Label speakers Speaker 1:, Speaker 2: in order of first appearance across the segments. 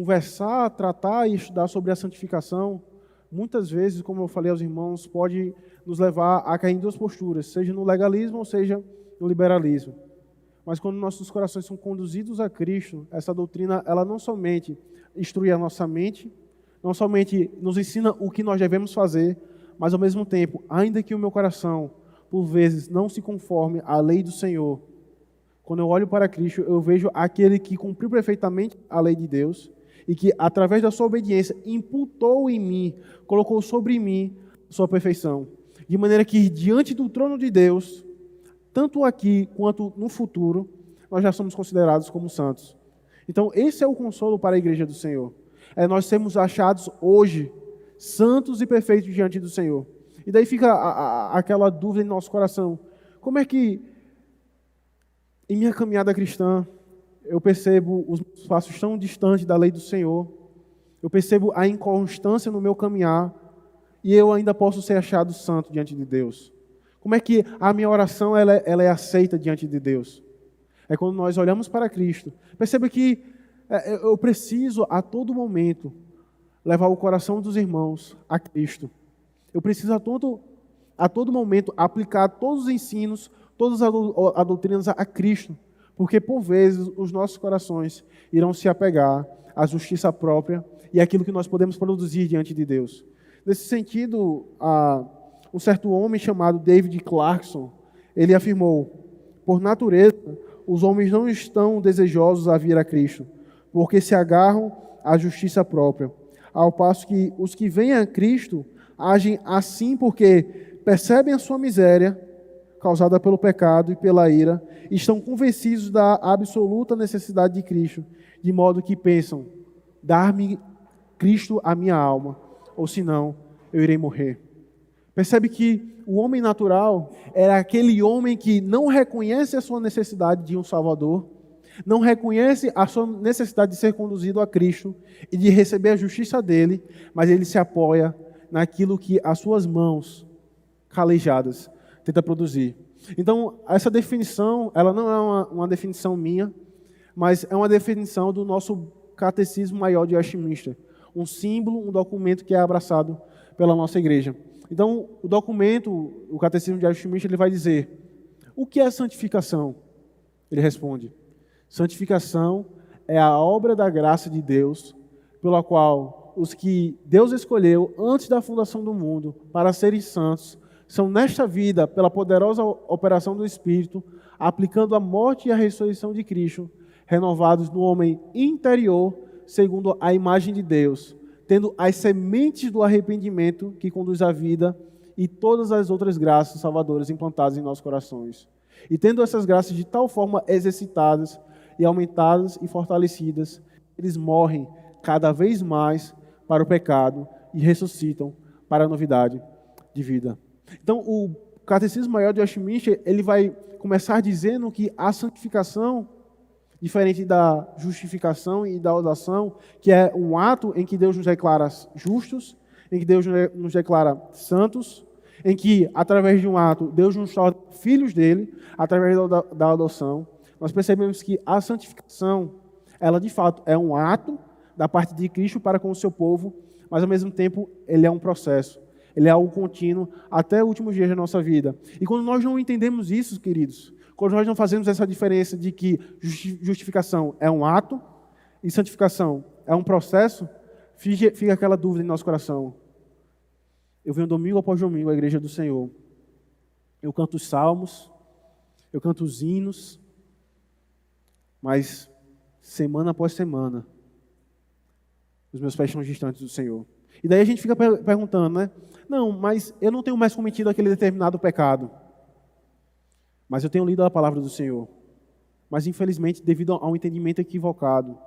Speaker 1: conversar, tratar e estudar sobre a santificação, muitas vezes, como eu falei aos irmãos, pode nos levar a cair em duas posturas, seja no legalismo ou seja no liberalismo. Mas quando nossos corações são conduzidos a Cristo, essa doutrina, ela não somente instrui a nossa mente, não somente nos ensina o que nós devemos fazer, mas ao mesmo tempo, ainda que o meu coração, por vezes, não se conforme à lei do Senhor, quando eu olho para Cristo, eu vejo aquele que cumpriu perfeitamente a lei de Deus e que, através da sua obediência, imputou em mim, colocou sobre mim sua perfeição. De maneira que, diante do trono de Deus, tanto aqui quanto no futuro, nós já somos considerados como santos. Então, esse é o consolo para a igreja do Senhor. É nós sermos achados hoje santos e perfeitos diante do Senhor. E daí fica aquela dúvida em nosso coração. Como é que, em minha caminhada cristã, eu percebo os meus passos tão distantes da lei do Senhor, eu percebo a inconstância no meu caminhar, e eu ainda posso ser achado santo diante de Deus? Como é que a minha oração ela é aceita diante de Deus? É quando nós olhamos para Cristo. Perceba que eu preciso a todo momento levar o coração dos irmãos a Cristo. Eu preciso a todo momento aplicar todos os ensinos, todas as doutrinas a Cristo. Porque por vezes os nossos corações irão se apegar à justiça própria e àquilo que nós podemos produzir diante de Deus. Nesse sentido, um certo homem chamado David Clarkson, ele afirmou: por natureza, os homens não estão desejosos a vir a Cristo, porque se agarram à justiça própria, ao passo que os que vêm a Cristo agem assim porque percebem a sua miséria, causada pelo pecado e pela ira, e estão convencidos da absoluta necessidade de Cristo, de modo que pensam: dar-me Cristo a minha alma, ou senão eu irei morrer. Percebe que o homem natural era aquele homem que não reconhece a sua necessidade de um Salvador, não reconhece a sua necessidade de ser conduzido a Cristo e de receber a justiça dele, mas ele se apoia naquilo que as suas mãos calejadas tentam produzir. Então, essa definição, ela não é uma definição minha, mas é uma definição do nosso Catecismo Maior de Westminster, um símbolo, um documento que é abraçado pela nossa igreja. Então, o documento, o Catecismo de Westminster, ele vai dizer: o que é santificação? Ele responde: santificação é a obra da graça de Deus, pela qual os que Deus escolheu antes da fundação do mundo para serem santos, são nesta vida, pela poderosa operação do Espírito, aplicando a morte e a ressurreição de Cristo, renovados no homem interior, segundo a imagem de Deus, tendo as sementes do arrependimento que conduz à vida e todas as outras graças salvadoras implantadas em nossos corações. E tendo essas graças de tal forma exercitadas e aumentadas e fortalecidas, eles morrem cada vez mais para o pecado e ressuscitam para a novidade de vida. Então, o Catecismo Maior de Westminster, ele vai começar dizendo que a santificação, diferente da justificação e da oração, que é um ato em que Deus nos declara justos, em que Deus nos declara santos, em que, através de um ato, Deus nos torna filhos dele, através da adoção. Nós percebemos que a santificação, ela de fato é um ato da parte de Cristo para com o seu povo, mas ao mesmo tempo ele é um processo. Ele é algo contínuo até os últimos dias da nossa vida. E quando nós não entendemos isso, queridos, quando nós não fazemos essa diferença de que justificação é um ato e santificação é um processo, fica aquela dúvida em nosso coração. Eu venho domingo após domingo à igreja do Senhor. Eu canto os salmos, eu canto os hinos, mas semana após semana, os meus pés estão distantes do Senhor. E daí a gente fica perguntando, né? Não, mas eu não tenho mais cometido aquele determinado pecado. Mas eu tenho lido a palavra do Senhor. Mas infelizmente, devido a um entendimento equivocado,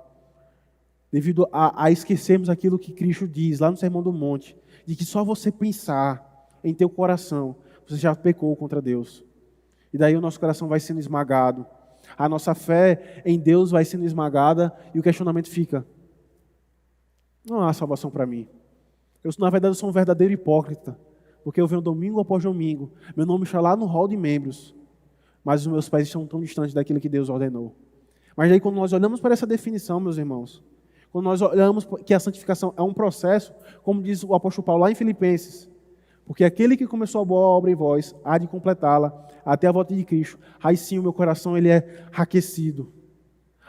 Speaker 1: devido a esquecermos aquilo que Cristo diz lá no Sermão do Monte, de que só você pensar em teu coração, você já pecou contra Deus. E daí o nosso coração vai sendo esmagado. A nossa fé em Deus vai sendo esmagada e o questionamento fica: não há salvação para mim. Na verdade, eu sou um verdadeiro hipócrita, porque eu venho domingo após domingo, meu nome está lá no hall de membros, mas os meus pés estão tão distantes daquilo que Deus ordenou. Mas aí, quando nós olhamos para essa definição, meus irmãos, Quando nós olhamos que a santificação é um processo, como diz o apóstolo Paulo lá em Filipenses, porque aquele que começou a boa obra em vós, há de completá-la até a volta de Cristo. Aí sim o meu coração ele é aquecido.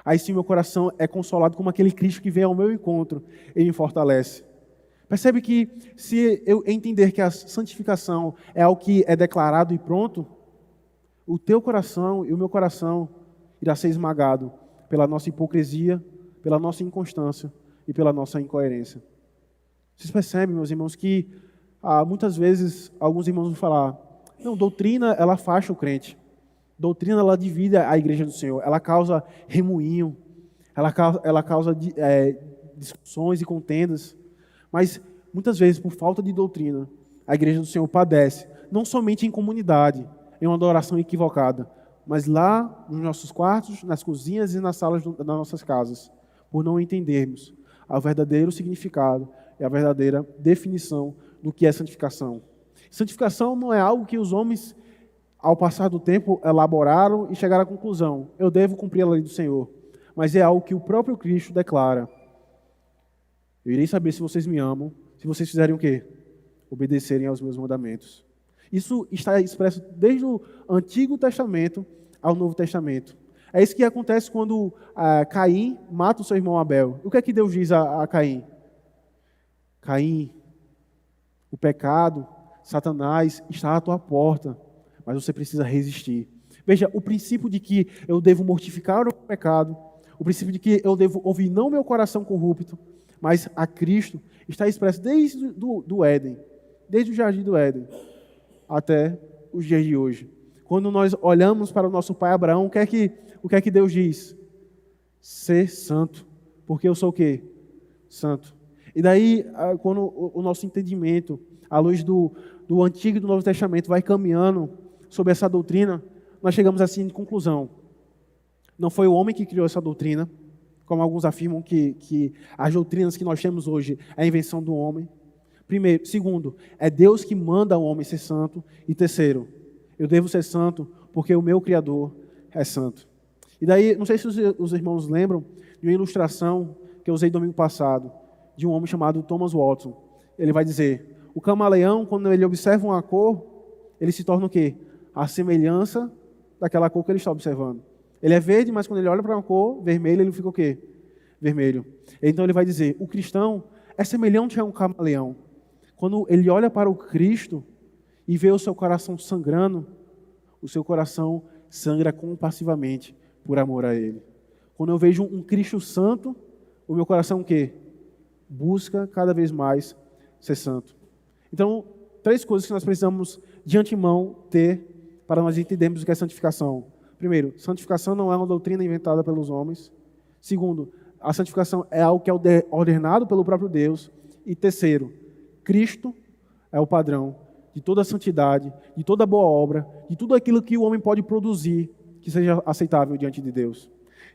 Speaker 1: Aí sim o meu coração é consolado como aquele Cristo que vem ao meu encontro e me fortalece. Percebe que se eu entender que a santificação é algo que é declarado e pronto, o teu coração e o meu coração irá ser esmagado pela nossa hipocrisia, pela nossa inconstância e pela nossa incoerência. Vocês percebem, meus irmãos, que muitas vezes alguns irmãos vão falar, não, doutrina ela afasta o crente. Doutrina ela divide a igreja do Senhor, ela causa remoinho, ela causa discussões e contendas. Mas muitas vezes, por falta de doutrina, a igreja do Senhor padece, não somente em comunidade, em uma adoração equivocada, mas lá nos nossos quartos, nas cozinhas e nas salas das nossas casas, por não entendermos o verdadeiro significado e a verdadeira definição do que é santificação. Santificação não é algo que os homens, ao passar do tempo, elaboraram e chegaram à conclusão, eu devo cumprir a lei do Senhor, mas é algo que o próprio Cristo declara. Eu irei saber se vocês me amam, se vocês fizerem o quê? Obedecerem aos meus mandamentos. Isso está expresso desde o Antigo Testamento ao Novo Testamento. É isso que acontece quando Caim mata o seu irmão Abel. O que é que Deus diz a Caim? Caim, o pecado, Satanás está à tua porta, mas você precisa resistir. Veja, o princípio de que eu devo mortificar o pecado, o princípio de que eu devo ouvir não meu coração corrupto, mas a Cristo, está expresso desde do Éden, desde o jardim do Éden, até os dias de hoje. Quando nós olhamos para o nosso pai Abraão, o que é que Deus diz? Ser santo, porque eu sou o quê? Santo. E daí, quando o nosso entendimento, à luz do Antigo e do Novo Testamento, vai caminhando sobre essa doutrina, nós chegamos assim de conclusão. Não foi o homem que criou essa doutrina, como alguns afirmam que as doutrinas que nós temos hoje é a invenção do homem. Primeiro, segundo, é Deus que manda o homem ser santo. E terceiro, eu devo ser santo porque o meu Criador é santo. E daí, não sei se os irmãos lembram de uma ilustração que eu usei domingo passado, de um homem chamado Thomas Watson. Ele vai dizer, o camaleão, quando ele observa uma cor, ele se torna o quê? A semelhança daquela cor que ele está observando. Ele é verde, mas quando ele olha para uma cor vermelha, ele fica o quê? Vermelho. Então ele vai dizer, o cristão é semelhante a um camaleão. Quando ele olha para o Cristo e vê o seu coração sangrando, o seu coração sangra compassivamente por amor a Ele. Quando eu vejo um Cristo santo, o meu coração o quê? Busca cada vez mais ser santo. Então, 3 coisas que nós precisamos de antemão ter para nós entendermos o que é santificação. Primeiro, santificação não é uma doutrina inventada pelos homens. Segundo, a santificação é algo que é ordenado pelo próprio Deus. E terceiro, Cristo é o padrão de toda a santidade, de toda a boa obra, de tudo aquilo que o homem pode produzir que seja aceitável diante de Deus.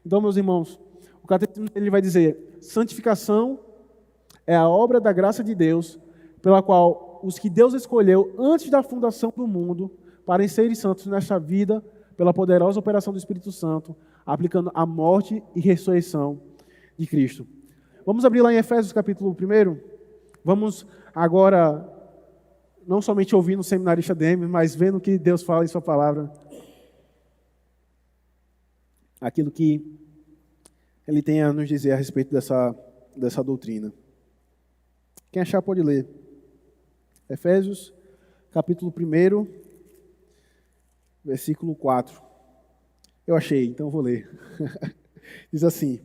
Speaker 1: Então, meus irmãos, o catecismo ele vai dizer, santificação é a obra da graça de Deus, pela qual os que Deus escolheu antes da fundação do mundo, para serem santos nesta vida, pela poderosa operação do Espírito Santo, aplicando a morte e ressurreição de Cristo. Vamos abrir lá em Efésios capítulo 1. Vamos agora, não somente ouvindo o seminarista Demes, mas vendo o que Deus fala em sua palavra. Aquilo que Ele tem a nos dizer a respeito dessa doutrina. Quem achar pode ler. Efésios capítulo 1. Versículo 4. Eu achei, então vou ler. Diz assim,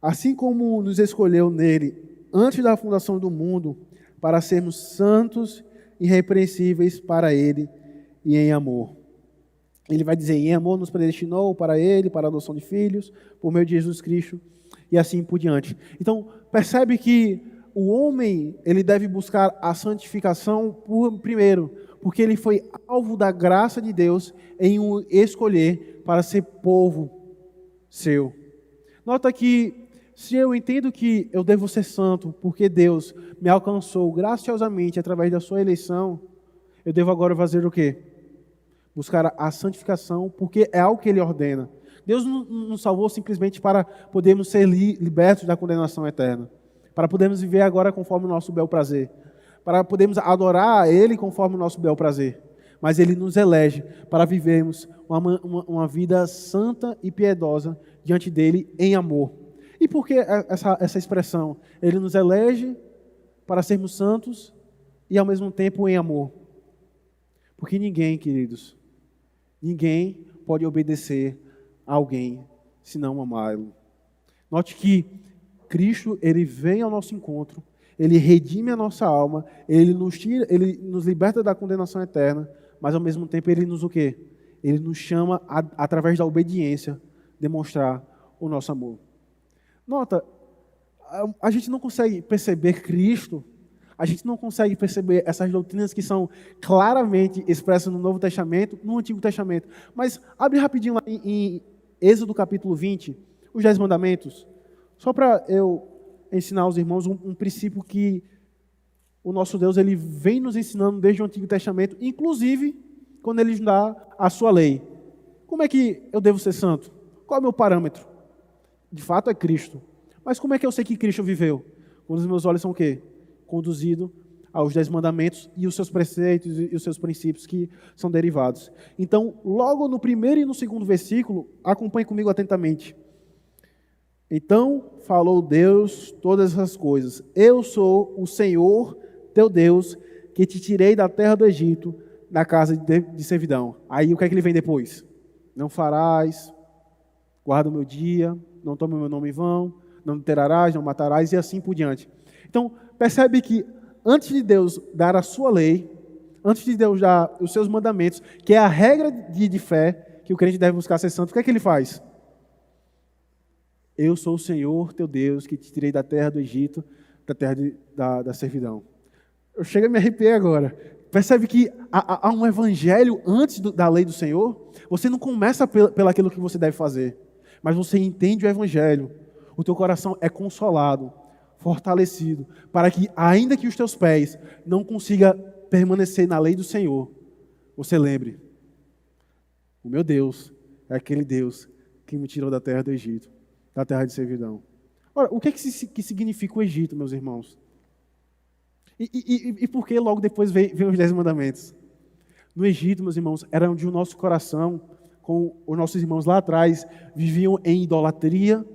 Speaker 1: assim como nos escolheu nele, antes da fundação do mundo, para sermos santos e irrepreensíveis para ele e em amor. Ele vai dizer, em amor nos predestinou para ele, para a adoção de filhos, por meio de Jesus Cristo, e assim por diante. Então, percebe que o homem, ele deve buscar a santificação primeiro, porque ele foi alvo da graça de Deus em o escolher para ser povo seu. Nota que, se eu entendo que eu devo ser santo, porque Deus me alcançou graciosamente através da sua eleição, eu devo agora fazer o quê? Buscar a santificação, porque é algo que Ele ordena. Deus não nos salvou simplesmente para podermos ser libertos da condenação eterna, para podermos viver agora conforme o nosso bel prazer, para podermos adorar a Ele conforme o nosso bel prazer. Mas Ele nos elege para vivermos uma vida santa e piedosa diante dEle em amor. E por que essa expressão? Ele nos elege para sermos santos e ao mesmo tempo em amor. Porque ninguém, queridos, ninguém pode obedecer a alguém se não amá-lo. Note que Cristo, Ele vem ao nosso encontro, Ele redime a nossa alma, Ele nos liberta da condenação eterna, mas ao mesmo tempo Ele nos o quê? Ele nos chama, através da obediência, demonstrar o nosso amor. Nota, a gente não consegue perceber Cristo, a gente não consegue perceber essas doutrinas que são claramente expressas no Novo Testamento, no Antigo Testamento. Mas abre rapidinho lá em Êxodo capítulo 20, os 10 mandamentos, só para eu ensinar aos irmãos um princípio que o nosso Deus ele vem nos ensinando desde o Antigo Testamento, inclusive quando Ele nos dá a sua lei. Como é que eu devo ser santo? Qual é o meu parâmetro? De fato é Cristo. Mas como é que eu sei que Cristo viveu? Quando os meus olhos são o quê? Conduzido aos 10 mandamentos e os seus preceitos e os seus princípios que são derivados. Então, logo no primeiro e no segundo versículo, acompanhe comigo atentamente. Então falou Deus todas essas coisas. Eu sou o Senhor teu Deus, que te tirei da terra do Egito, da casa de servidão. Aí o que é que ele vem depois? Não farás, guarda o meu dia, não tome o meu nome em vão, não adulterarás, não matarás, e assim por diante. Então, percebe que antes de Deus dar a sua lei, antes de Deus dar os seus mandamentos, que é a regra de fé, que o crente deve buscar ser santo, o que é que ele faz? Eu sou o Senhor teu Deus, que te tirei da terra do Egito, da terra da servidão. Eu chego a me arrepiar agora. Percebe que há um evangelho antes da lei do Senhor? Você não começa pelo aquilo que você deve fazer, mas você entende o evangelho. O teu coração é consolado, fortalecido, para que, ainda que os teus pés não consigam permanecer na lei do Senhor, você lembre, o meu Deus é aquele Deus que me tirou da terra do Egito, da terra de servidão. Ora, o que significa o Egito, meus irmãos? E por que logo depois vem os 10 mandamentos? No Egito, meus irmãos, era onde o nosso coração, com os nossos irmãos lá atrás, viviam em idolatria,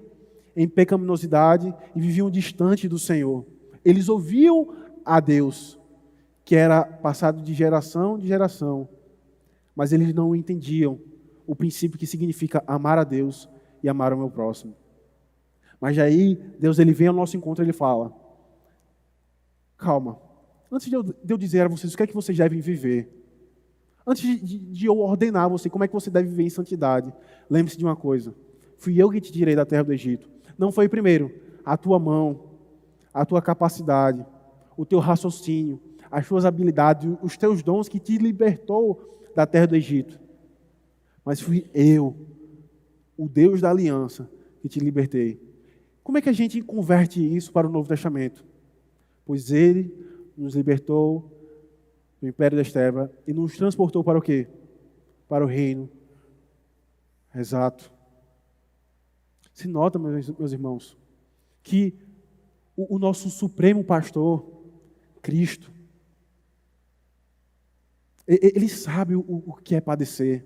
Speaker 1: em pecaminosidade e viviam distante do Senhor. Eles ouviam a Deus, que era passado de geração em geração, mas eles não entendiam o princípio que significa amar a Deus e amar o meu próximo. Mas aí, Deus ele vem ao nosso encontro e ele fala, calma, antes de eu dizer a vocês o que é que vocês devem viver, antes de eu ordenar a você como é que você deve viver em santidade, lembre-se de uma coisa, fui eu que te tirei da terra do Egito. Não foi primeiro a tua mão, a tua capacidade, o teu raciocínio, as tuas habilidades, os teus dons que te libertou da terra do Egito. Mas fui eu, o Deus da aliança, que te libertei. Como é que a gente converte isso para o Novo Testamento? Pois Ele nos libertou do império das trevas e nos transportou para o quê? Para o reino. Exato. Se nota, meus irmãos, que o nosso supremo pastor, Cristo, ele sabe o que é padecer.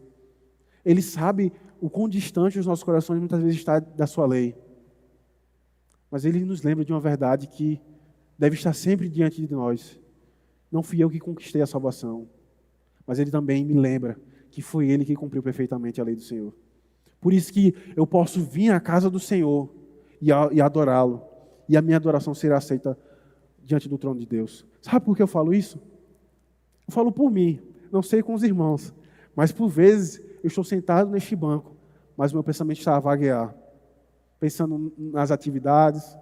Speaker 1: Ele sabe o quão distante os nossos corações muitas vezes está da sua lei. Mas ele nos lembra de uma verdade que deve estar sempre diante de nós. Não fui eu que conquistei a salvação, mas ele também me lembra que foi ele que cumpriu perfeitamente a lei do Senhor. Por isso que eu posso vir à casa do Senhor e adorá-lo, e a minha adoração será aceita diante do trono de Deus. Sabe por que eu falo isso? Eu falo por mim, não sei com os irmãos, mas por vezes eu estou sentado neste banco, mas o meu pensamento está a vaguear, pensando nas atividades,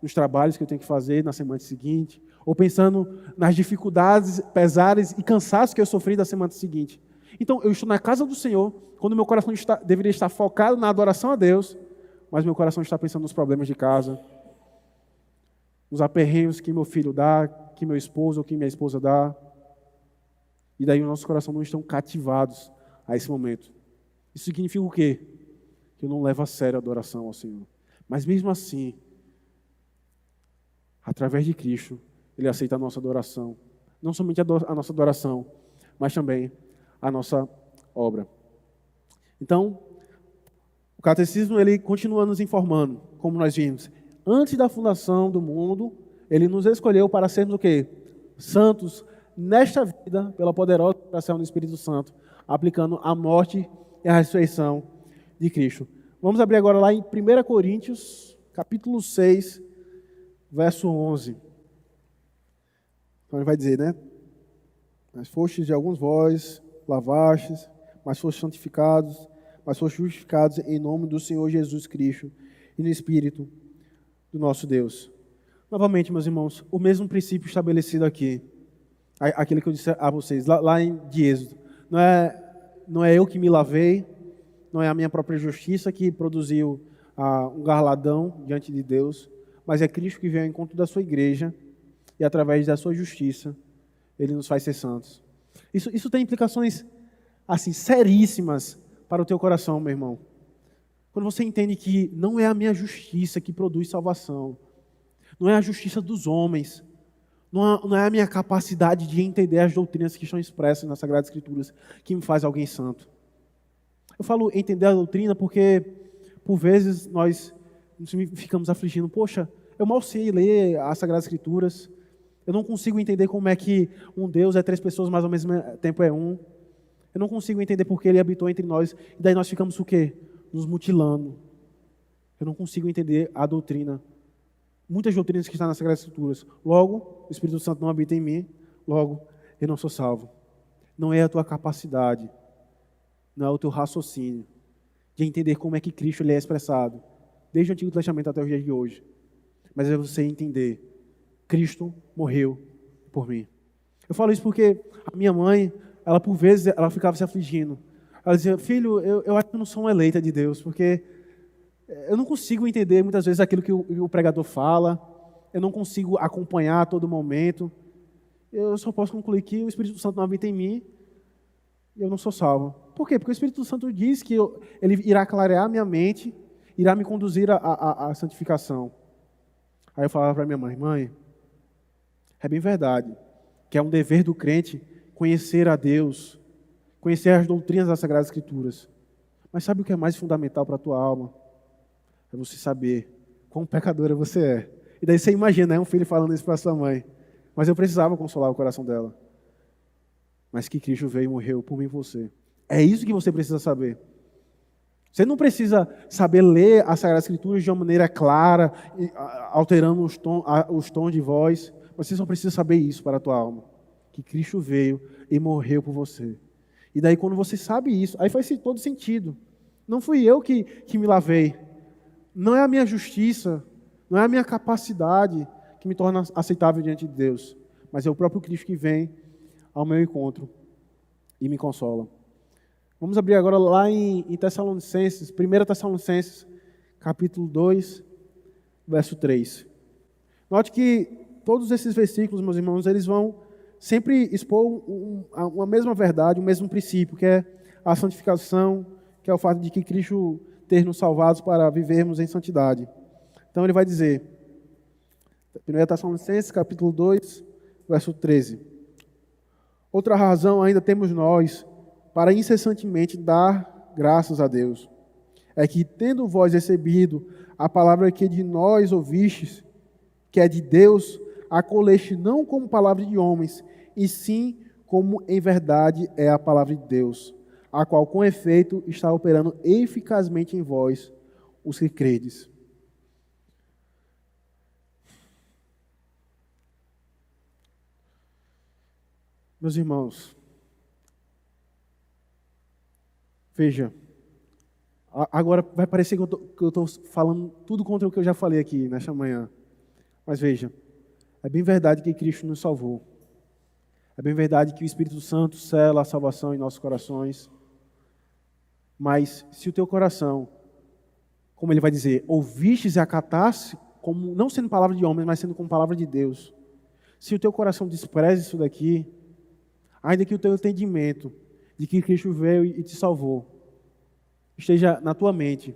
Speaker 1: nos trabalhos que eu tenho que fazer na semana seguinte, ou pensando nas dificuldades, pesares e cansaços que eu sofri da semana seguinte. Então, eu estou na casa do Senhor, quando meu coração deveria estar focado na adoração a Deus, mas meu coração está pensando nos problemas de casa, nos aperreios que meu filho dá, que meu esposo ou que minha esposa dá. E daí o nosso coração não estão cativados a esse momento. Isso significa o quê? Que que eu não levo a sério a adoração ao Senhor. Mas mesmo assim, através de Cristo, Ele aceita a nossa adoração. Não somente a nossa adoração, mas também a nossa obra. Então, o catecismo ele continua nos informando, como nós vimos. Antes da fundação do mundo, Ele nos escolheu para sermos o quê? Santos nesta vida, pela poderosa operação do Espírito Santo, aplicando a morte e a ressurreição de Cristo. Vamos abrir agora lá em 1 Coríntios, capítulo 6, verso 11. Então ele vai dizer, né? Mas fostes de alguns vós lavastes, mas fostes santificados, mas fostes justificados em nome do Senhor Jesus Cristo e no Espírito do nosso Deus. Novamente, meus irmãos, o mesmo princípio estabelecido aqui, aquele que eu disse a vocês, lá em Êxodo. Não é eu que me lavei, não é a minha própria justiça que produziu um galardão diante de Deus, mas é Cristo que veio ao encontro da sua igreja e através da sua justiça, Ele nos faz ser santos. Isso tem implicações assim, seríssimas para o teu coração, meu irmão. Quando você entende que não é a minha justiça que produz salvação, não é a justiça dos homens, não é a minha capacidade de entender as doutrinas que estão expressas nas Sagradas Escrituras que me faz alguém santo. Eu falo entender a doutrina porque, por vezes, nós ficamos afligindo. Poxa, eu mal sei ler as Sagradas Escrituras. Eu não consigo entender como é que um Deus é 3 pessoas, mas ao mesmo tempo é um. Eu não consigo entender porque Ele habitou entre nós. E daí nós ficamos o quê? Nos mutilando. Eu não consigo entender a doutrina. Muitas doutrinas que estão nas Sagradas Escrituras. Logo, o Espírito Santo não habita em mim. Logo, eu não sou salvo. Não é a tua capacidade. Não é o teu raciocínio de entender como é que Cristo ele é expressado, desde o Antigo Testamento até os dias de hoje. Mas é você entender, Cristo morreu por mim. Eu falo isso porque a minha mãe, ela por vezes, ela ficava se afligindo. Ela dizia, filho, eu acho que eu não sou uma eleita de Deus, porque eu não consigo entender muitas vezes aquilo que o pregador fala, eu não consigo acompanhar a todo momento, eu só posso concluir que o Espírito Santo não habita em mim, e eu não sou salvo. Por quê? Porque o Espírito Santo diz que Ele irá clarear minha mente, irá me conduzir à santificação. Aí eu falava para minha mãe, mãe, é bem verdade que é um dever do crente conhecer a Deus, conhecer as doutrinas das Sagradas Escrituras. Mas sabe o que é mais fundamental para a tua alma? É você saber quão pecadora você é. E daí você imagina, né, um filho falando isso para sua mãe. Mas eu precisava consolar o coração dela. Mas que Cristo veio e morreu por mim e você. É isso que você precisa saber. Você não precisa saber ler as Sagradas Escrituras de uma maneira clara, alterando os tons de voz. Você só precisa saber isso para a tua alma. Que Cristo veio e morreu por você. E daí quando você sabe isso, aí faz todo sentido. Não fui eu que me lavei. Não é a minha justiça, não é a minha capacidade que me torna aceitável diante de Deus. Mas é o próprio Cristo que vem ao meu encontro e me consola. Vamos abrir agora lá em Tessalonicenses, 1 Tessalonicenses, capítulo 2, verso 3. Note que todos esses versículos, meus irmãos, eles vão sempre expor uma mesma verdade, o mesmo princípio, que é a santificação, que é o fato de que Cristo ter nos salvados para vivermos em santidade. Então ele vai dizer, 1 Tessalonicenses, capítulo 2, verso 13. Outra razão ainda temos nós para incessantemente dar graças a Deus. É que, tendo vós recebido a palavra que de nós ouvistes, que é de Deus, acolheste não como palavra de homens, e sim como em verdade é a palavra de Deus, a qual com efeito está operando eficazmente em vós, os que credes. Meus irmãos, veja, agora vai parecer que eu estou falando tudo contra o que eu já falei aqui nesta manhã. Mas veja, é bem verdade que Cristo nos salvou. É bem verdade que o Espírito Santo sela a salvação em nossos corações. Mas se o teu coração, como ele vai dizer, ouvistes e acataste, como, não sendo palavra de homens, mas sendo como palavra de Deus. Se o teu coração despreza isso daqui, ainda que o teu entendimento de que Cristo veio e te salvou esteja na tua mente,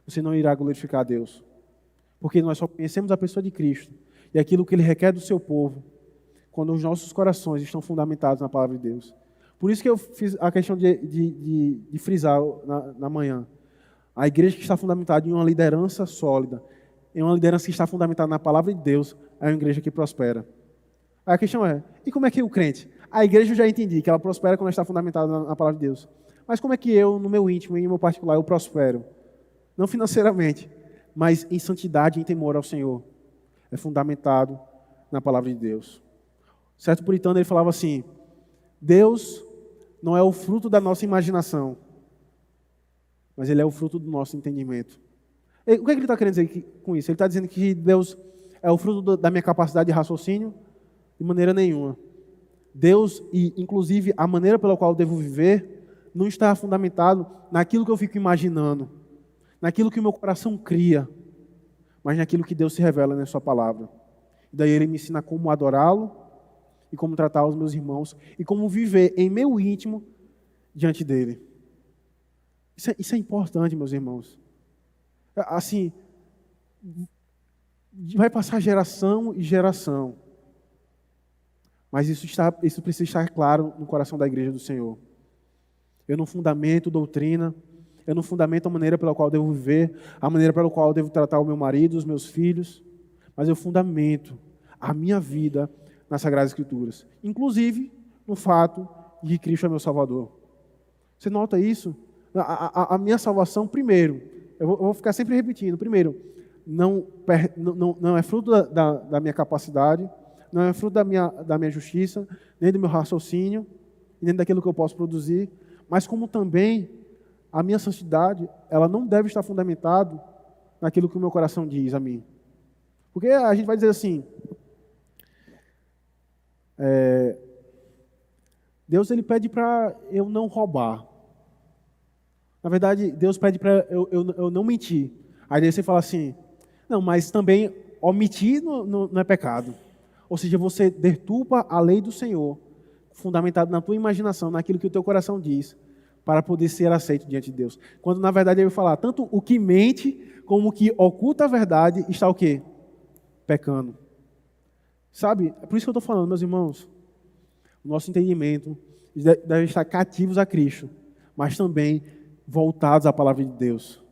Speaker 1: você não irá glorificar a Deus. Porque nós só conhecemos a pessoa de Cristo e aquilo que Ele requer do seu povo quando os nossos corações estão fundamentados na palavra de Deus. Por isso que eu fiz a questão de frisar na manhã. A igreja que está fundamentada em uma liderança sólida, em uma liderança que está fundamentada na palavra de Deus, é uma igreja que prospera. Aí a questão é, e como é que o crente? A igreja eu já entendi que ela prospera quando ela está fundamentada na palavra de Deus. Mas como é que eu, no meu íntimo, em meu particular, eu prospero? Não financeiramente, mas em santidade e em temor ao Senhor. É fundamentado na palavra de Deus. Certo puritano, ele falava assim, Deus não é o fruto da nossa imaginação, mas Ele é o fruto do nosso entendimento. O que é que ele está querendo dizer com isso? Ele está dizendo que Deus é o fruto da minha capacidade de raciocínio? De maneira nenhuma. Deus, e inclusive a maneira pela qual eu devo viver, não está fundamentado naquilo que eu fico imaginando, naquilo que o meu coração cria, mas naquilo que Deus se revela na sua palavra. E daí Ele me ensina como adorá-lo, e como tratar os meus irmãos, e como viver em meu íntimo diante dEle. Isso é importante, meus irmãos. Assim, vai passar geração e geração. Mas isso precisa estar claro no coração da igreja do Senhor. Eu não fundamento doutrina, eu não fundamento a maneira pela qual eu devo viver, a maneira pela qual eu devo tratar o meu marido, os meus filhos, mas eu fundamento a minha vida nas Sagradas Escrituras. Inclusive, no fato de que Cristo é meu Salvador. Você nota isso? A minha salvação, primeiro, eu vou ficar sempre repetindo, primeiro, não é fruto da minha capacidade, não é fruto da minha justiça, nem do meu raciocínio, nem daquilo que eu posso produzir, mas como também a minha santidade, ela não deve estar fundamentada naquilo que o meu coração diz a mim. Porque a gente vai dizer assim, Deus ele pede para eu não roubar. Na verdade, Deus pede para eu não mentir. Aí você fala assim, não, mas também omitir não é pecado. Ou seja, você deturpa a lei do Senhor, fundamentado na tua imaginação, naquilo que o teu coração diz, para poder ser aceito diante de Deus. Quando na verdade ele vai falar, tanto o que mente, como o que oculta a verdade, está o quê? Pecando. Sabe? É por isso que eu estou falando, meus irmãos. O nosso entendimento deve estar cativos a Cristo, mas também voltados à palavra de Deus,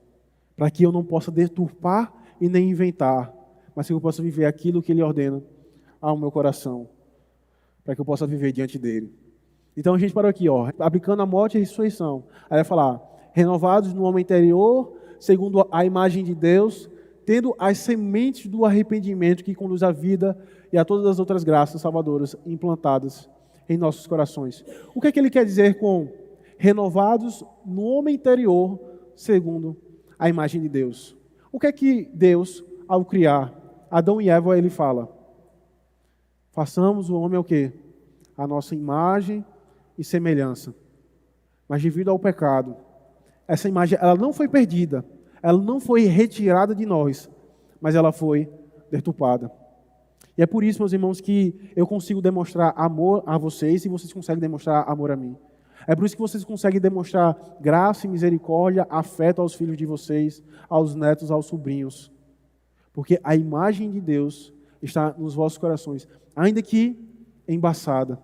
Speaker 1: para que eu não possa deturpar e nem inventar, mas que eu possa viver aquilo que Ele ordena ao meu coração, para que eu possa viver diante dEle. Então a gente parou aqui, aplicando a morte e a ressurreição. Aí vai falar, renovados no homem interior, segundo a imagem de Deus, tendo as sementes do arrependimento que conduz à vida e a todas as outras graças salvadoras implantadas em nossos corações. O que é que ele quer dizer com renovados no homem interior, segundo a imagem de Deus? O que é que Deus, ao criar Adão e Eva, ele fala? Façamos o homem o quê? A nossa imagem e semelhança. Mas devido ao pecado, essa imagem ela não foi perdida, ela não foi retirada de nós, mas ela foi deturpada. E é por isso, meus irmãos, que eu consigo demonstrar amor a vocês e vocês conseguem demonstrar amor a mim. É por isso que vocês conseguem demonstrar graça e misericórdia, afeto aos filhos de vocês, aos netos, aos sobrinhos. Porque a imagem de Deus está nos vossos corações, ainda que embaçada.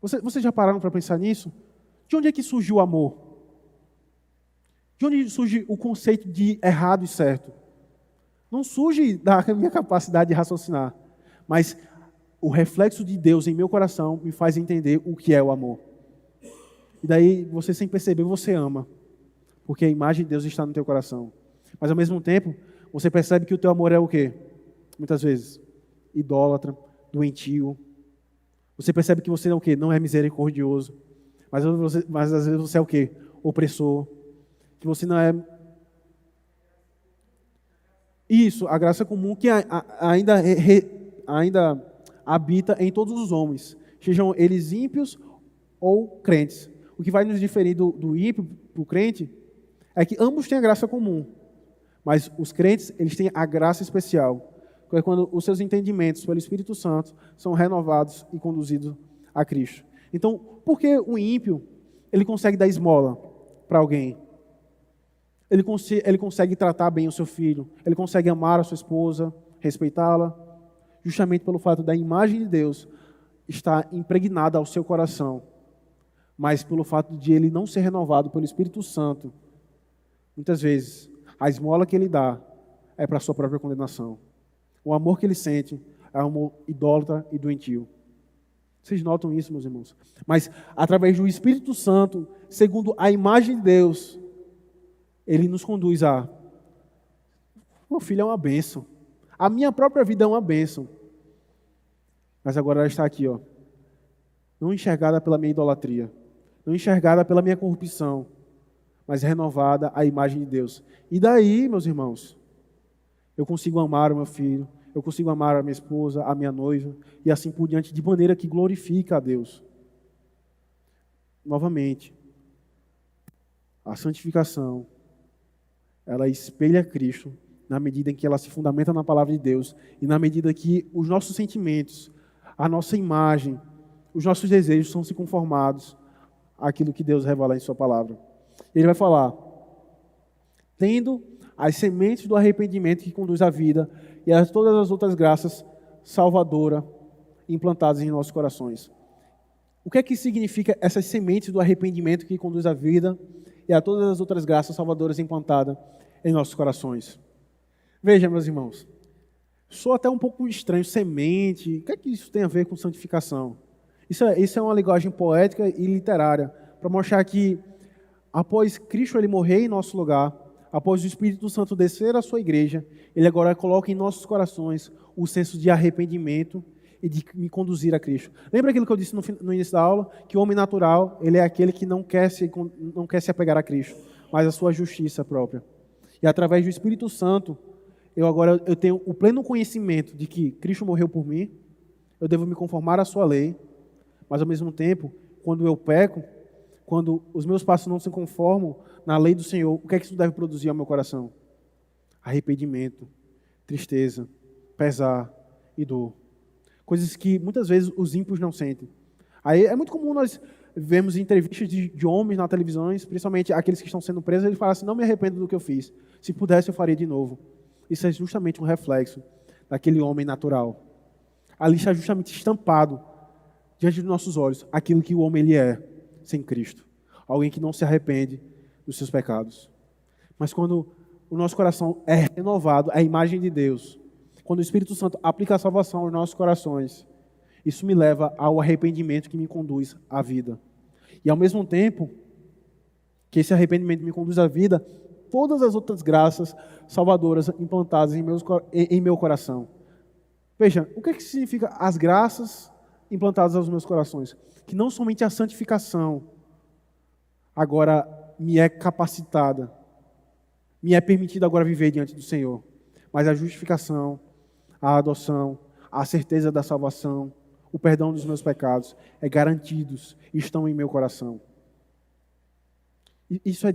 Speaker 1: Vocês já pararam para pensar nisso? De onde é que surge o amor? De onde surge o conceito de errado e certo? Não surge da minha capacidade de raciocinar, mas o reflexo de Deus em meu coração me faz entender o que é o amor. E daí, você sem perceber, você ama, porque a imagem de Deus está no teu coração. Mas ao mesmo tempo, você percebe que o teu amor é o quê? Muitas vezes, idólatra, doentio. Você percebe que você é o quê? Não é misericordioso. Mas às vezes você é o quê? Opressor. Que você não é... Isso, a graça comum que ainda habita em todos os homens, sejam eles ímpios ou crentes. O que vai nos diferir do ímpio para o crente é que ambos têm a graça comum, mas os crentes eles têm a graça especial, que é quando os seus entendimentos pelo Espírito Santo são renovados e conduzidos a Cristo. Então, por que o ímpio ele consegue dar esmola para alguém? Ele consegue tratar bem o seu filho. Ele consegue amar a sua esposa, respeitá-la, justamente pelo fato da imagem de Deus estar impregnada ao seu coração. Mas pelo fato de ele não ser renovado pelo Espírito Santo, muitas vezes, a esmola que ele dá é para a sua própria condenação. O amor que ele sente é um amor idólatra e doentio. Vocês notam isso, meus irmãos? Mas, através do Espírito Santo, segundo a imagem de Deus, ele nos conduz a: meu filho é uma bênção. A minha própria vida é uma bênção. Mas agora ela está aqui, ó, não enxergada pela minha idolatria, não enxergada pela minha corrupção, mas renovada à imagem de Deus. E daí, meus irmãos, eu consigo amar o meu filho, eu consigo amar a minha esposa, a minha noiva, e assim por diante, de maneira que glorifica a Deus. Novamente, a santificação, ela espelha Cristo na medida em que ela se fundamenta na palavra de Deus e na medida que os nossos sentimentos, a nossa imagem, os nossos desejos são se conformados àquilo que Deus revela em sua palavra. Ele vai falar: tendo as sementes do arrependimento que conduz à vida e a todas as outras graças salvadoras implantadas em nossos corações. O que é que significa essas sementes do arrependimento que conduz à vida e a todas as outras graças salvadoras implantadas em nossos corações? Veja, meus irmãos, soa até um pouco estranho, semente. O que é que isso tem a ver com santificação? Isso é uma linguagem poética e literária para mostrar que, após Cristo ele morrer em nosso lugar, após o Espírito Santo descer à sua igreja, ele agora coloca em nossos corações o senso de arrependimento e de me conduzir a Cristo. Lembra aquilo que eu disse no início da aula? Que o homem natural, ele é aquele que não quer se apegar a Cristo, mas a sua justiça própria. E através do Espírito Santo, eu tenho o pleno conhecimento de que Cristo morreu por mim, eu devo me conformar à sua lei, mas ao mesmo tempo, quando eu peco, quando os meus passos não se conformam na lei do Senhor, o que é que isso deve produzir ao meu coração? Arrependimento, tristeza, pesar e dor. Coisas que muitas vezes os ímpios não sentem. Aí é muito comum nós vermos entrevistas de homens na televisão, principalmente aqueles que estão sendo presos, eles falam assim: não me arrependo do que eu fiz. Se pudesse, eu faria de novo. Isso é justamente um reflexo daquele homem natural. Ali está justamente estampado diante dos nossos olhos aquilo que o homem ele é sem Cristo. Alguém que não se arrepende dos seus pecados. Mas quando o nosso coração é renovado à imagem de Deus, quando o Espírito Santo aplica a salvação aos nossos corações, isso me leva ao arrependimento que me conduz à vida. E ao mesmo tempo que esse arrependimento me conduz à vida, todas as outras graças salvadoras implantadas em meu coração. Veja, o que é que significa as graças implantadas aos meus corações? Que não somente a santificação agora me é capacitada, me é permitido agora viver diante do Senhor, mas a justificação, a adoção, a certeza da salvação, o perdão dos meus pecados é garantidos e estão em meu coração. Isso é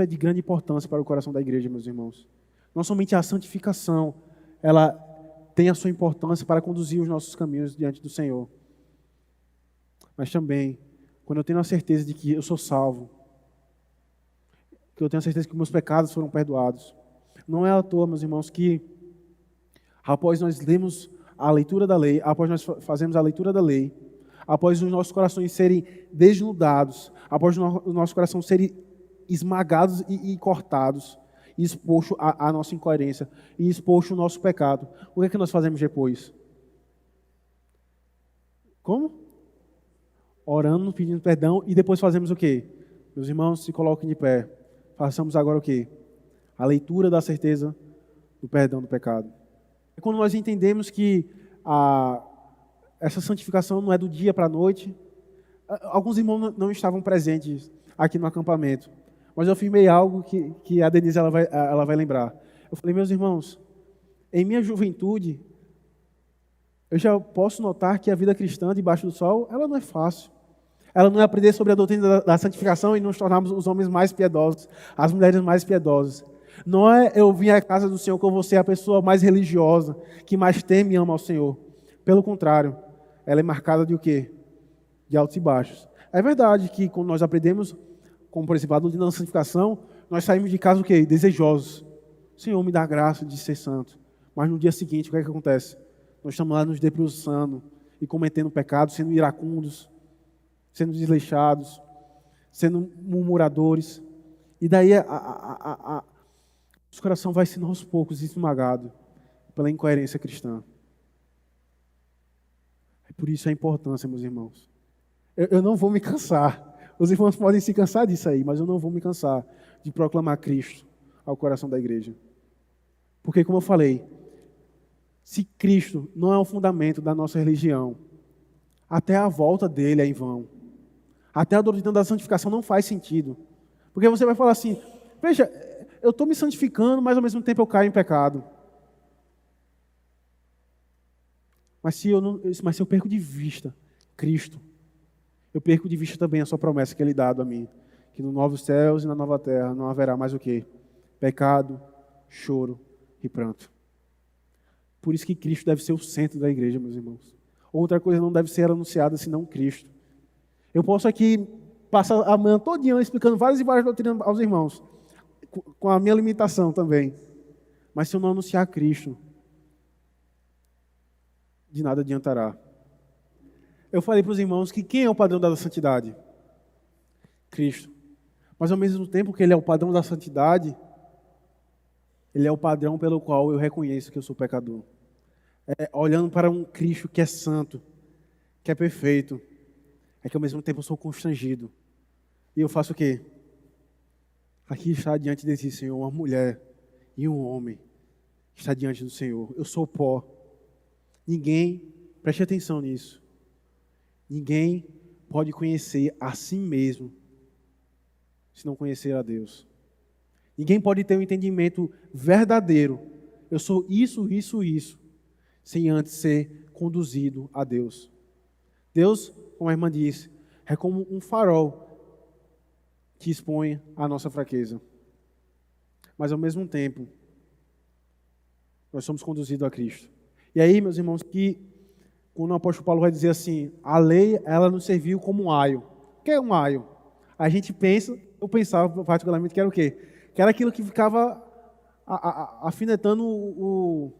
Speaker 1: de grande importância para o coração da igreja, meus irmãos. Não somente a santificação, ela tem a sua importância para conduzir os nossos caminhos diante do Senhor, mas também, quando eu tenho a certeza de que eu sou salvo, que eu tenho a certeza que meus pecados foram perdoados. Não é à toa, meus irmãos, que após nós lemos a leitura da lei, após nós fazemos a leitura da lei, após os nossos corações serem desnudados, após os nossos corações serem esmagados e cortados, e exposto a nossa incoerência, e exposto o nosso pecado, o que é que nós fazemos depois? Como? Orando, pedindo perdão, e depois fazemos o quê? Meus irmãos, se coloquem de pé. Façamos agora o quê? A leitura da certeza do perdão do pecado. É quando nós entendemos que essa santificação não é do dia para a noite. Alguns irmãos não estavam presentes aqui no acampamento, mas eu afirmei algo que a Denise ela vai lembrar. Eu falei: meus irmãos, em minha juventude, eu já posso notar que a vida cristã debaixo do sol, ela não é fácil. Ela não é aprender sobre a doutrina da santificação e nos tornarmos os homens mais piedosos, as mulheres mais piedosas. Não é eu vim à casa do Senhor que eu vou ser a pessoa mais religiosa, que mais teme e ama ao Senhor. Pelo contrário, ela é marcada de o quê? De altos e baixos. É verdade que quando nós aprendemos, como por exemplo a doutrina da santificação, nós saímos de casa o quê? Desejosos. Senhor, me dá graça de ser santo. Mas no dia seguinte, o que é que acontece? Nós estamos lá nos debruçando e cometendo pecado, sendo iracundos, sendo desleixados, sendo murmuradores. E daí nosso coração vai sendo aos poucos esmagado pela incoerência cristã. É por isso a importância, meus irmãos. Eu não vou me cansar. Os irmãos podem se cansar disso aí, mas eu não vou me cansar de proclamar Cristo ao coração da igreja. Porque, como eu falei, se Cristo não é o fundamento da nossa religião, até a volta dele é em vão. Até a doutrina da santificação não faz sentido. Porque você vai falar assim, veja, eu estou me santificando, mas ao mesmo tempo eu caio em pecado. Mas se eu perco de vista Cristo, eu perco de vista também a sua promessa que Ele dá a mim, que no novos céus e na nova terra não haverá mais o quê? Pecado, choro e pranto. Por isso que Cristo deve ser o centro da igreja, meus irmãos. Outra coisa não deve ser anunciada senão Cristo. Eu posso aqui passar a manhã todinha explicando várias e várias doutrinas aos irmãos, com a minha limitação também. Mas se eu não anunciar Cristo, de nada adiantará. Eu falei para os irmãos que quem é o padrão da santidade? Cristo. Mas ao mesmo tempo que Ele é o padrão da santidade, Ele é o padrão pelo qual eu reconheço que eu sou pecador. Olhando para um Cristo que é santo, que é perfeito, é que ao mesmo tempo eu sou constrangido. E eu faço o quê? Aqui está diante de ti, Senhor, uma mulher e um homem que está diante do Senhor. Eu sou pó. Ninguém, preste atenção nisso, ninguém pode conhecer a si mesmo se não conhecer a Deus. Ninguém pode ter um entendimento verdadeiro. Eu sou isso, sem antes ser conduzido a Deus. Deus, como a irmã disse, é como um farol que expõe a nossa fraqueza. Mas ao mesmo tempo, nós somos conduzidos a Cristo. E aí, meus irmãos, que quando o apóstolo Paulo vai dizer assim, a lei, ela nos serviu como um aio. O que é um aio? A gente pensa, eu pensava particularmente que era o quê? Que era aquilo que ficava afinetando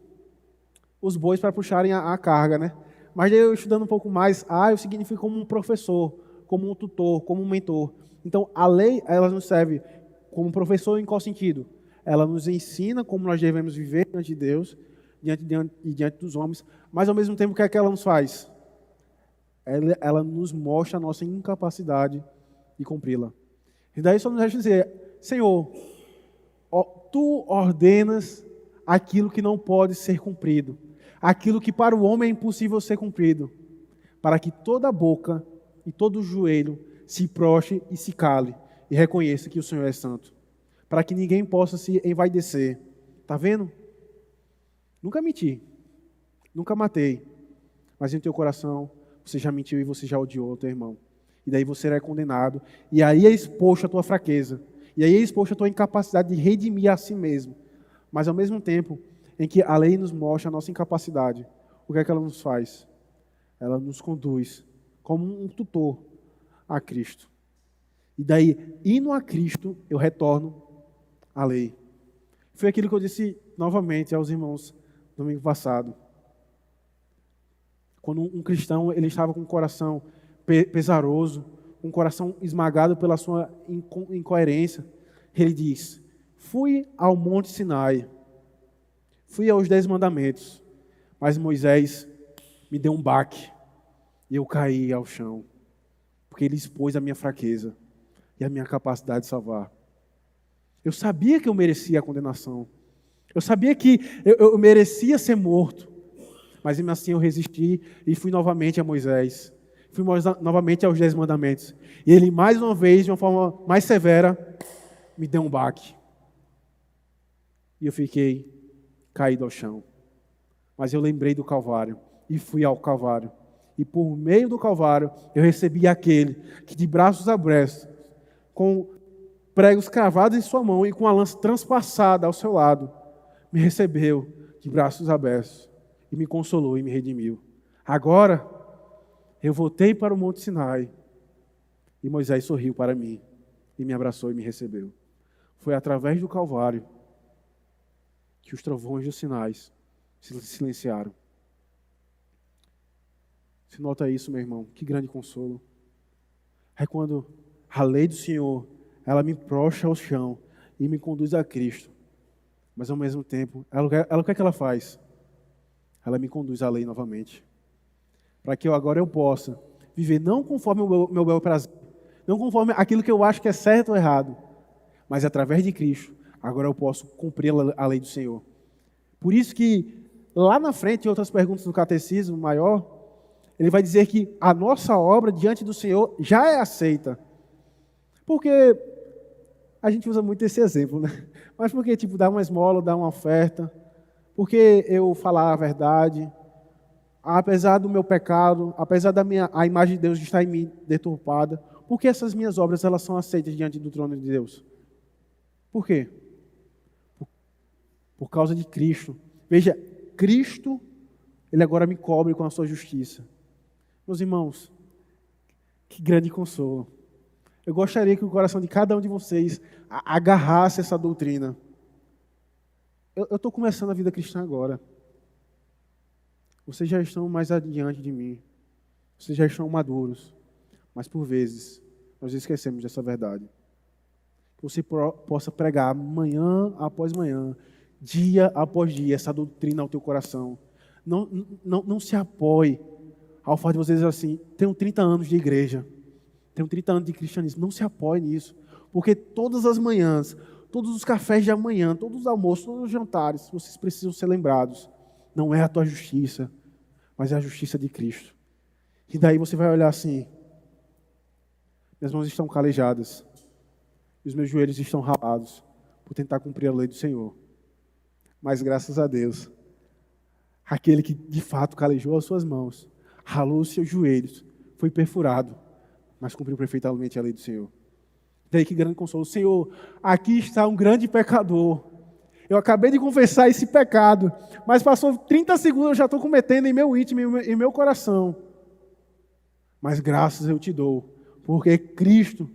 Speaker 1: os bois para puxarem a carga, né? Mas daí eu estudando um pouco mais, aio significa como um professor, como um tutor, como um mentor. Então, a lei, ela nos serve como professor em qual sentido? Ela nos ensina como nós devemos viver diante de Deus, diante dos homens, mas ao mesmo tempo, o que é que ela nos faz? Ela nos mostra a nossa incapacidade de cumpri-la. E daí só nos resta dizer, Senhor, Tu ordenas aquilo que não pode ser cumprido, aquilo que para o homem é impossível ser cumprido, para que toda boca e todo joelho se prostre e se cale e reconheça que o Senhor é santo, para que ninguém possa se envaidecer. Está vendo? Nunca menti, nunca matei, mas em teu coração você já mentiu e você já odiou o teu irmão. E daí você é condenado, e aí é exposto a tua fraqueza, e aí é exposto a tua incapacidade de redimir a si mesmo. Mas ao mesmo tempo em que a lei nos mostra a nossa incapacidade, o que é que ela nos faz? Ela nos conduz como um tutor a Cristo. E daí, indo a Cristo, eu retorno à lei. Foi aquilo que eu disse novamente aos irmãos domingo passado. Quando um cristão ele estava com o coração pesaroso, com o coração esmagado pela sua incoerência, ele diz, fui ao Monte Sinai, fui aos 10 mandamentos, mas Moisés me deu um baque e eu caí ao chão, porque ele expôs a minha fraqueza e a minha capacidade de salvar. Eu sabia que eu merecia a condenação, eu sabia que eu merecia ser morto, mas mesmo assim eu resisti e fui novamente a Moisés, fui novamente aos 10 mandamentos, e ele mais uma vez, de uma forma mais severa, me deu um baque, e eu fiquei caído ao chão. Mas eu lembrei do Calvário e fui ao Calvário. E por meio do Calvário eu recebi aquele que de braços abertos, com pregos cravados em sua mão e com a lança transpassada ao seu lado, me recebeu de braços abertos e me consolou e me redimiu. Agora eu voltei para o Monte Sinai e Moisés sorriu para mim e me abraçou e me recebeu. Foi através do Calvário que os trovões dos sinais se silenciaram. Você nota isso, meu irmão? Que grande consolo. É quando a lei do Senhor, ela me prostra ao chão e me conduz a Cristo. Mas ao mesmo tempo, o que é que ela faz? Ela me conduz à lei novamente. Para que agora eu possa viver não conforme o meu bel prazer, não conforme aquilo que eu acho que é certo ou errado, mas através de Cristo, agora eu posso cumprir a lei do Senhor. Por isso que lá na frente, em outras perguntas do catecismo maior, ele vai dizer que a nossa obra diante do Senhor já é aceita. Porque a gente usa muito esse exemplo, né? Mas porque, dar uma esmola, dar uma oferta, porque eu falar a verdade, apesar do meu pecado, apesar a imagem de Deus estar em mim deturpada, por que essas minhas obras elas são aceitas diante do trono de Deus? Por quê? Por causa de Cristo. Veja, Cristo, Ele agora me cobre com a sua justiça. Meus irmãos, que grande consolo. Eu gostaria que o coração de cada um de vocês agarrasse essa doutrina. Eu estou começando a vida cristã agora. Vocês já estão mais adiante de mim. Vocês já estão maduros. Mas por vezes, nós esquecemos dessa verdade. Que você possa pregar manhã após manhã, dia após dia, essa doutrina ao teu coração. Não se apoie ao fato de você dizer assim, tenho 30 anos de igreja, tenho 30 anos de cristianismo. Não se apoie nisso. Porque todas as manhãs, todos os cafés de amanhã, todos os almoços, todos os jantares, vocês precisam ser lembrados. Não é a tua justiça, mas é a justiça de Cristo. E daí você vai olhar assim, minhas mãos estão calejadas, e os meus joelhos estão ralados, por tentar cumprir a lei do Senhor. Mas graças a Deus, aquele que de fato calejou as suas mãos, ralou os seus joelhos, foi perfurado, mas cumpriu perfeitamente a lei do Senhor. Daí que grande consolo. Senhor, aqui está um grande pecador. Eu acabei de confessar esse pecado, mas passou 30 segundos, eu já estou cometendo em meu íntimo, em meu coração. Mas graças eu te dou, porque Cristo,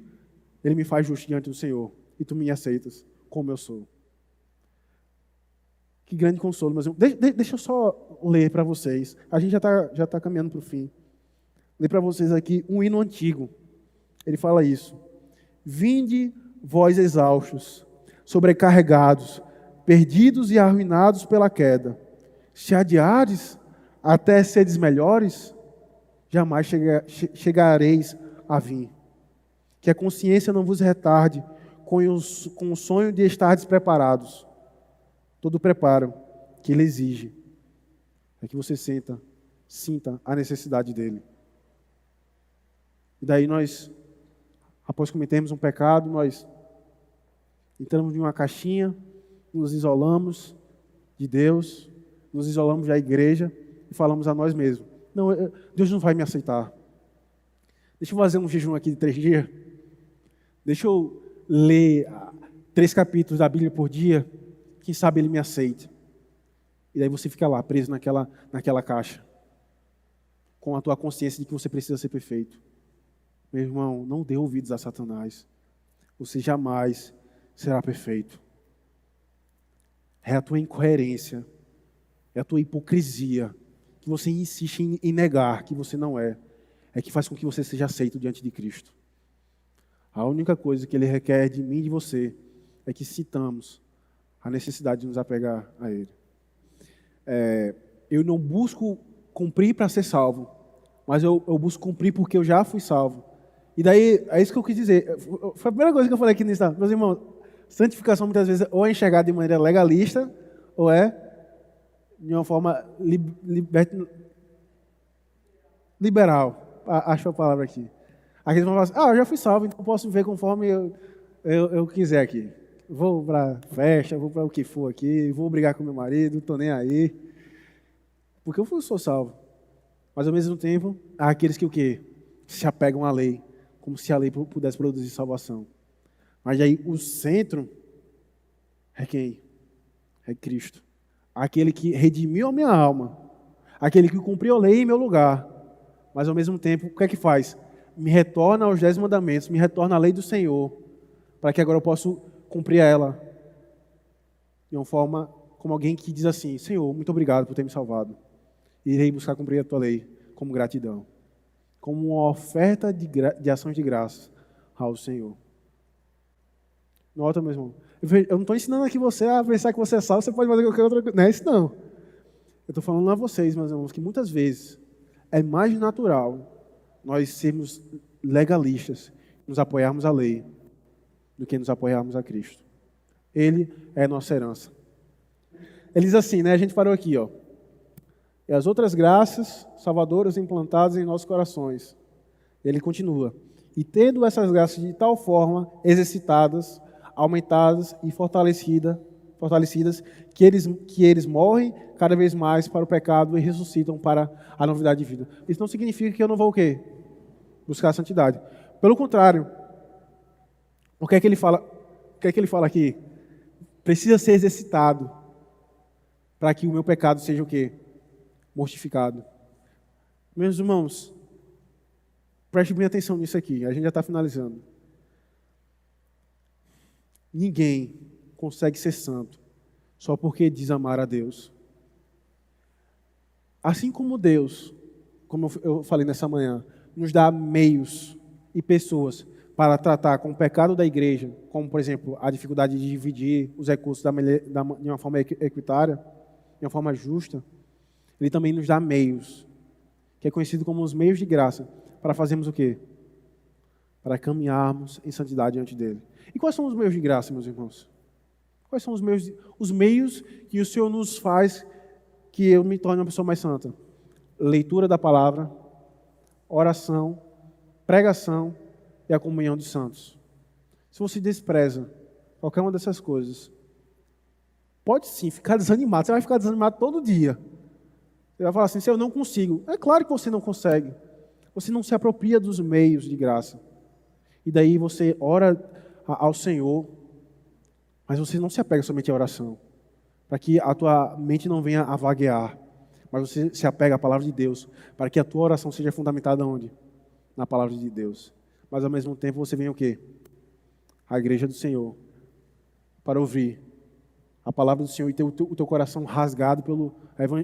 Speaker 1: Ele me faz justo diante do Senhor, e tu me aceitas como eu sou. Que grande consolo, mas deixa eu só ler para vocês. A gente já tá caminhando para o fim. Ler para vocês aqui um hino antigo. Ele fala isso. Vinde, vós exaustos, sobrecarregados, perdidos e arruinados pela queda. Se adiares até seres melhores, jamais chegareis a vir. Que a consciência não vos retarde com o sonho de estardes preparados. Todo o preparo que Ele exige é que você sinta a necessidade dEle. E daí nós, após cometermos um pecado, nós entramos em uma caixinha, nos isolamos de Deus, nos isolamos da igreja e falamos a nós mesmos, não, Deus não vai me aceitar. Deixa eu fazer um jejum aqui de 3 dias. Deixa eu ler 3 capítulos da Bíblia por dia. Quem sabe Ele me aceite. E daí você fica lá, preso naquela caixa, com a tua consciência de que você precisa ser perfeito. Meu irmão, não dê ouvidos a Satanás. Você jamais será perfeito. É a tua incoerência, é a tua hipocrisia, que você insiste em negar que você não é que faz com que você seja aceito diante de Cristo. A única coisa que Ele requer de mim e de você é que citamos a necessidade de nos apegar a Ele. Eu não busco cumprir para ser salvo, mas eu busco cumprir porque eu já fui salvo. E daí, é isso que eu quis dizer. Foi a primeira coisa que eu falei aqui nisso. Meus irmãos, santificação muitas vezes ou é enxergada de maneira legalista, ou é de uma forma liberal. Acho a palavra aqui. Aqui eles vão falar assim, eu já fui salvo, então posso viver conforme eu quiser aqui. Vou para festa, vou para o que for aqui, vou brigar com meu marido, não estou nem aí. Porque eu sou salvo. Mas ao mesmo tempo, há aqueles que o quê? Se apegam à lei, como se a lei pudesse produzir salvação. Mas aí o centro é quem? É Cristo. Aquele que redimiu a minha alma. Aquele que cumpriu a lei em meu lugar. Mas ao mesmo tempo, o que é que faz? Me retorna aos 10 mandamentos, me retorna à lei do Senhor, para que agora eu possa cumprir ela de uma forma como alguém que diz assim: Senhor, muito obrigado por ter me salvado. Irei buscar cumprir a tua lei como gratidão, como uma oferta de ação de graças ao Senhor. Nota, meu irmão. Eu não estou ensinando aqui você a pensar que você é salvo, você pode fazer qualquer outra coisa. Não é isso, não. Eu estou falando a vocês, meus irmãos, que muitas vezes é mais natural nós sermos legalistas, nos apoiarmos à lei, do que nos apoiarmos a Cristo. Ele é nossa herança. Ele diz assim, né? A gente parou aqui, ó. E as outras graças salvadoras implantadas em nossos corações. Ele continua. E tendo essas graças de tal forma exercitadas, aumentadas e fortalecidas, que eles morrem cada vez mais para o pecado e ressuscitam para a novidade de vida. Isso não significa que eu não vou o quê? Buscar a santidade. Pelo contrário, o que é que ele fala? O que é que ele fala aqui? Precisa ser exercitado para que o meu pecado seja o quê? Mortificado. Meus irmãos, preste bem atenção nisso aqui, a gente já está finalizando. Ninguém consegue ser santo só porque diz amar a Deus. Assim como Deus, como eu falei nessa manhã, nos dá meios e pessoas para tratar com o pecado da igreja, como, por exemplo, a dificuldade de dividir os recursos de uma forma equitária, de uma forma justa, Ele também nos dá meios, que é conhecido como os meios de graça, para fazermos o quê? Para caminharmos em santidade diante dEle. E quais são os meios de graça, meus irmãos? Quais são os meios que o Senhor nos faz que eu me torne uma pessoa mais santa? Leitura da palavra, oração, pregação e a comunhão dos santos. Se você despreza qualquer uma dessas coisas, pode sim ficar desanimado. Você vai ficar desanimado todo dia. Você vai falar assim: se eu não consigo. É claro que você não consegue. Você não se apropria dos meios de graça. E daí você ora ao Senhor, mas você não se apega somente à oração, para que a tua mente não venha a vaguear, mas você se apega à palavra de Deus, para que a tua oração seja fundamentada onde? Na palavra de Deus. Mas ao mesmo tempo você vem o quê? À igreja do Senhor, para ouvir a palavra do Senhor e ter o teu coração rasgado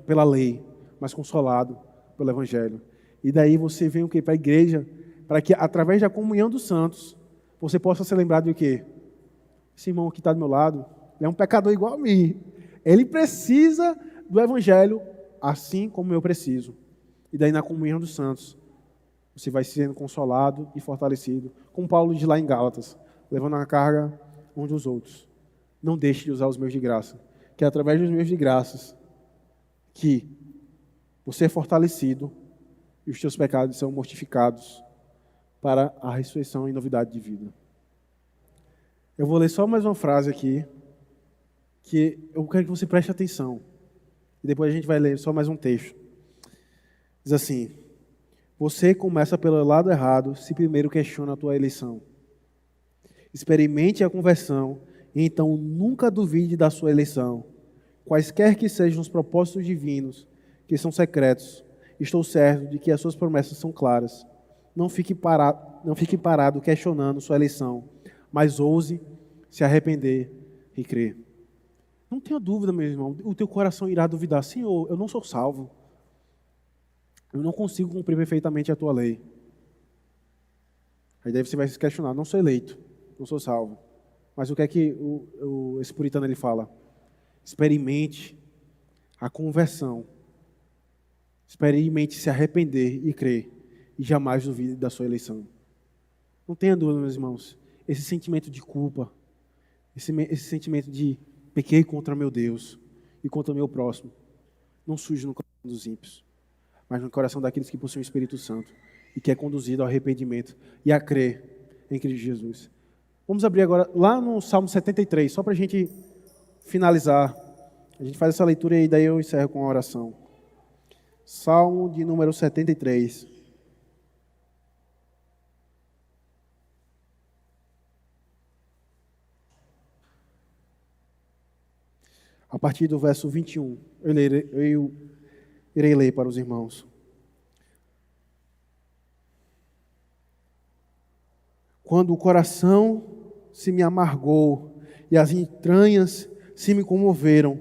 Speaker 1: pela lei, mas consolado pelo Evangelho. E daí você vem o quê? Para a igreja, para que através da comunhão dos santos, você possa ser lembrado de o quê? Esse irmão que está do meu lado, ele é um pecador igual a mim. Ele precisa do Evangelho, assim como eu preciso. E daí na comunhão dos santos, você vai sendo consolado e fortalecido, como Paulo diz lá em Gálatas, levando a carga uns dos outros. Não deixe de usar os meios de graça, que é através dos meios de graças que você é fortalecido e os teus pecados são mortificados para a ressurreição e novidade de vida. Eu vou ler só mais uma frase aqui, que eu quero que você preste atenção. E depois a gente vai ler só mais um texto. Diz assim: você começa pelo lado errado se primeiro questiona a tua eleição. Experimente a conversão e então nunca duvide da sua eleição. Quaisquer que sejam os propósitos divinos, que são secretos, estou certo de que as suas promessas são claras. Não fique parado questionando sua eleição, mas ouse se arrepender e crer. Não tenha dúvida, meu irmão, o teu coração irá duvidar: Senhor, eu não sou salvo. Eu não consigo cumprir perfeitamente a tua lei. Aí daí você vai se questionar: não sou eleito, não sou salvo. Mas o que é que esse puritano ele fala? Experimente a conversão. Experimente se arrepender e crer. E jamais duvide da sua eleição. Não tenha dúvida, meus irmãos. Esse sentimento de culpa, esse sentimento de pequei contra meu Deus e contra o meu próximo, não surge no coração dos ímpios, mas no coração daqueles que possuem o Espírito Santo e que é conduzido ao arrependimento e a crer em Cristo Jesus. Vamos abrir agora lá no Salmo 73, só para a gente finalizar. A gente faz essa leitura e daí eu encerro com a oração. Salmo de número 73. A partir do verso 21, eu irei ler para os irmãos. Quando o coração se me amargou e as entranhas se me comoveram.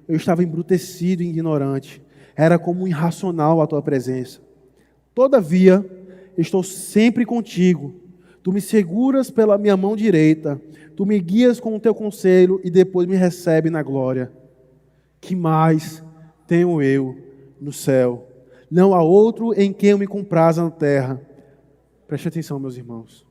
Speaker 1: Eu estava embrutecido e ignorante. Era como irracional a tua presença. Todavia, estou sempre contigo. Tu me seguras pela minha mão direita. Tu me guias com o teu conselho e depois me recebe na glória. Que mais tenho eu no céu? Não há outro em quem eu me compraza na terra. Preste atenção, meus irmãos.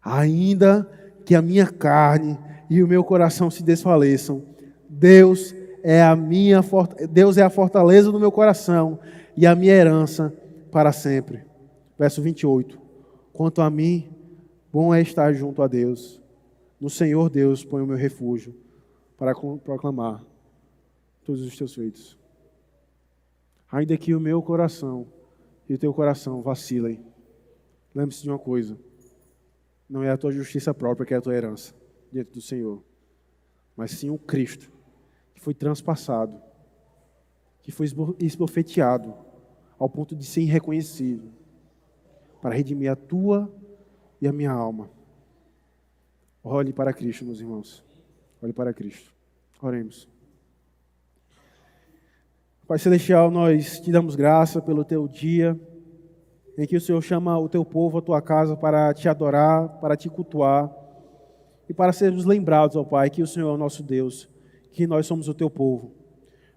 Speaker 1: Ainda que a minha carne e o meu coração se desfaleçam, Deus é a fortaleza do meu coração e a minha herança para sempre. Verso 28. Quanto a mim, bom é estar junto a Deus. No Senhor Deus põe o meu refúgio para proclamar todos os teus feitos. Ainda que o meu coração e o teu coração vacilem, lembre-se de uma coisa: não é a tua justiça própria que é a tua herança diante do Senhor, mas sim o Cristo, que foi transpassado, que foi esbofeteado ao ponto de ser irreconhecível, para redimir a tua e a minha alma. Olhe para Cristo, meus irmãos. Olhe para Cristo. Oremos. Pai Celestial, nós te damos graça pelo teu dia, em que o Senhor chama o teu povo à tua casa para te adorar, para te cultuar e para sermos lembrados, ó Pai, que o Senhor é o nosso Deus, que nós somos o teu povo.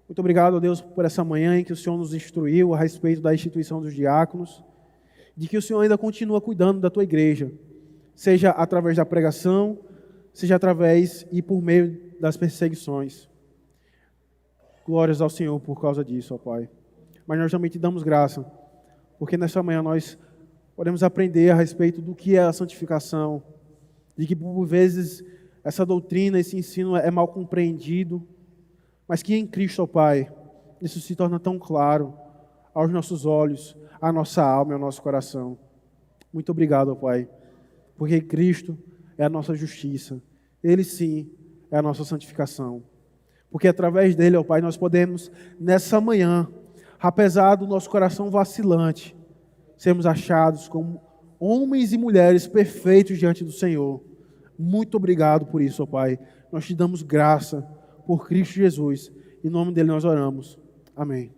Speaker 1: Muito obrigado, ó Deus, por essa manhã em que o Senhor nos instruiu a respeito da instituição dos diáconos, de que o Senhor ainda continua cuidando da tua igreja, seja através da pregação, seja através e por meio das perseguições. Glórias ao Senhor por causa disso, ó Pai. Mas nós também te damos graça, porque nessa manhã nós podemos aprender a respeito do que é a santificação, de que por vezes essa doutrina, esse ensino é mal compreendido, mas que em Cristo, ó Pai, isso se torna tão claro aos nossos olhos, à nossa alma e ao nosso coração. Muito obrigado, ó Pai, porque Cristo é a nossa justiça. Ele sim é a nossa santificação. Porque através dele, ó Pai, nós podemos, nessa manhã, apesar do nosso coração vacilante, sermos achados como homens e mulheres perfeitos diante do Senhor. Muito obrigado por isso, ó Pai. Nós te damos graça por Cristo Jesus. Em nome dele nós oramos. Amém.